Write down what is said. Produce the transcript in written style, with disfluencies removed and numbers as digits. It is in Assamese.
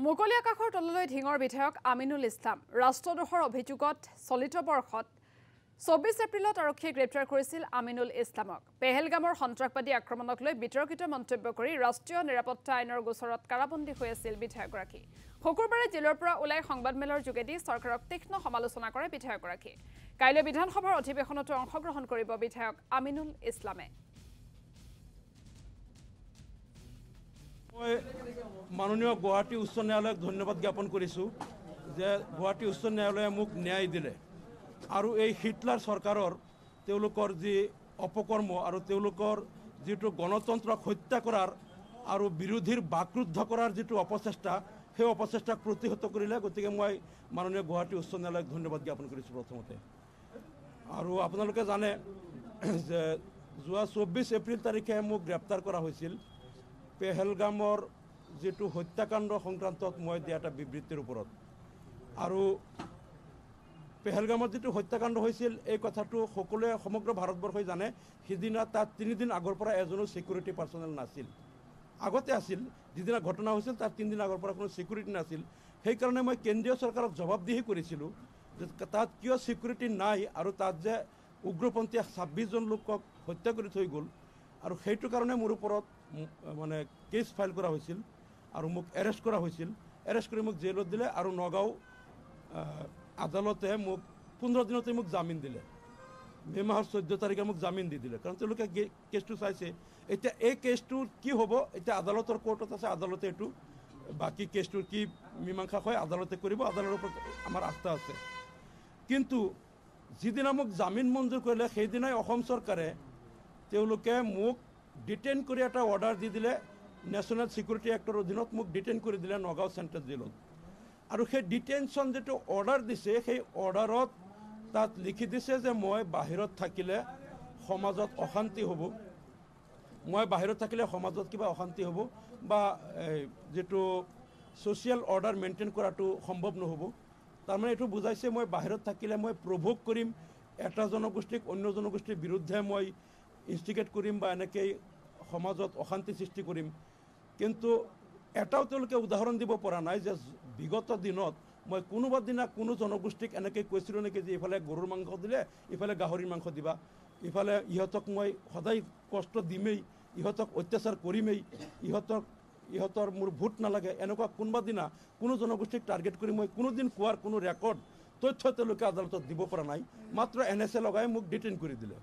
মুকলি আকাশৰ তললৈ ঢিঙৰ বিধায়ক আমিনুল ইছলাম ৰাষ্ট্ৰদ্ৰোহৰ অভিযোগত চলিত বৰ্ষত 24 এপ্ৰিলত আৰক্ষীয়ে গ্ৰেপ্তাৰ কৰিছিল আমিনুল ইছলামক পেহেলগামৰ সন্ত্ৰাসবাদী আক্ৰমণক লৈ বিতৰ্কিত মন্তব্য কৰি ৰাষ্ট্ৰীয় নিৰাপত্তা আইনৰ গোচৰত কাৰাবন্দী হৈ আছিল বিধায়কগৰাকী শুকুৰবাৰে জেলৰ পৰা ওলাই সংবাদমেলৰ যোগেদি চৰকাৰক তীক্ষ্ণ সমালোচনা কৰে বিধায়কগৰাকী কাইলৈ বিধানসভাৰ অধিৱেশনতো অংশগ্ৰহণ কৰিব বিধায়ক আমিনুল ইছলামে মাননীয় গুৱাহাটী উচ্চ ন্যায়ালয়ক ধন্যবাদ জ্ঞাপন কৰিছোঁ যে গুৱাহাটী উচ্চ ন্যায়ালয়ে মোক ন্যায় দিলে আৰু এই হিটলাৰ চৰকাৰৰ তেওঁলোকৰ যি অপকৰ্ম আৰু তেওঁলোকৰ যিটো গণতন্ত্ৰক হত্যা কৰাৰ আৰু বিৰোধীৰ বাকৰুদ্ধ কৰাৰ যিটো অপচেষ্টা সেই অপচেষ্টাক প্ৰতিহত কৰিলে গতিকে মই মাননীয় গুৱাহাটী উচ্চ ন্যায়ালয়ক ধন্যবাদ জ্ঞাপন কৰিছোঁ প্ৰথমতে আৰু আপোনালোকে জানে যে যোৱা 24 এপ্ৰিল তাৰিখে মোক গ্ৰেপ্তাৰ কৰা হৈছিল পেহেলগামৰ যেটো হত্যাকাণ্ড সংক্ৰান্তত মই দিয়া এটা বিবৃতিৰ ওপৰত আৰু পেহেলগামত যেটো হত্যাকাণ্ড হৈছিল এই কথাটো সকলোৱে সমগ্ৰ ভাৰতবৰ্ষই জানে সিদিনা তাত 3 দিন আগৰ পৰা এজনো সিকিউৰিটি পাৰ্সনেল নাছিল আগতে আছিল যিদিনা ঘটনা হৈছিল তাত 3 দিন আগৰ পৰা কোনো সিকিউৰিটি নাছিল সেই কাৰণে মই কেন্দ্ৰীয় চৰকাৰক জবাবদিহি কৰিছিলো যে তাত কিয় সিকিউৰিটি নাই আৰু তাত যে উগ্ৰপন্থী 26 জন লোকক হত্যা কৰি থৈ গ'ল আৰু সেইটো কাৰণে মোৰ ওপৰত মানে কেছ ফাইল কৰা হৈছিল আৰু মোক এৰেষ্ট কৰা হৈছিল এৰেষ্ট কৰি মোক জেলত দিলে আৰু নগাঁও আদালতে মোক 15 দিনতে মোক জামিন দিলে মে মাহৰ 14 তাৰিখে মোক জামিন দি দিলে কাৰণ তেওঁলোকে কেছটো চাইছে এতিয়া এই কেছটো কি হ'ব এতিয়া আদালতৰ কোৰ্টত আছে আদালতে এটো বাকি কেছটোৰ কি মীমাংসা হয় আদালতে কৰিব আদালতৰ ওপৰত আমাৰ আস্থা আছে কিন্তু যিদিনা মোক জামিন মঞ্জুৰ কৰিলে সেইদিনাই অসম চৰকাৰে তেওঁলোকে মোক ডিটেইন কৰি এটা অৰ্ডাৰ দি দিলে নেশ্যনেল সিকিউৰিটি এক্টৰ অধীনত মোক ডিটেইন কৰি দিলে নগাঁও চেণ্ট্ৰেল জেলত আৰু সেই ডিটেইনশ্যন যেটো অৰ্ডাৰ দিছে সেই অৰ্ডাৰত তাত লিখি দিছে যে মই বাহিৰত থাকিলে সমাজত অশান্তি হ'ব মই বাহিৰত থাকিলে সমাজত কিবা অশান্তি হ'ব বা যেটো সোশ্যাল অৰ্ডাৰ মেইনটেইন কৰাটো সম্ভৱ নহ'ব তাৰমানে এটো বুজাইছে মই বাহিৰত থাকিলে মই প্ৰভোক কৰিম এটা জনগোষ্ঠীক অন্য জনগোষ্ঠীৰ বিৰুদ্ধে মই ইনষ্টিগেট কৰিম বা এনেকৈ সমাজত অশান্তি সৃষ্টি কৰিম কিন্তু এটাও তেওঁলোকে উদাহৰণ দিব পৰা নাই যে বিগত দিনত মই কোনোবা দিনা কোনো জনগোষ্ঠীক এনেকৈ কৈছিলোঁ নেকি যে ইফালে গৰুৰ মাংস দিলে ইফালে গাহৰিৰ মাংস দিবা ইফালে ইহঁতক মই সদায় কষ্ট দিমেই ইহঁতক অত্যাচাৰ কৰিমেই ইহঁতৰ মোৰ ভোট নালাগে এনেকুৱা কোনোবা দিনা কোনো জনগোষ্ঠীক টাৰ্গেট কৰি মই কোনোদিন কোৱাৰ কোনো ৰেকৰ্ড তথ্য তেওঁলোকে আদালতত দিব পৰা নাই মাত্ৰ NSA লগাই মোক ডিটেইন কৰি দিলে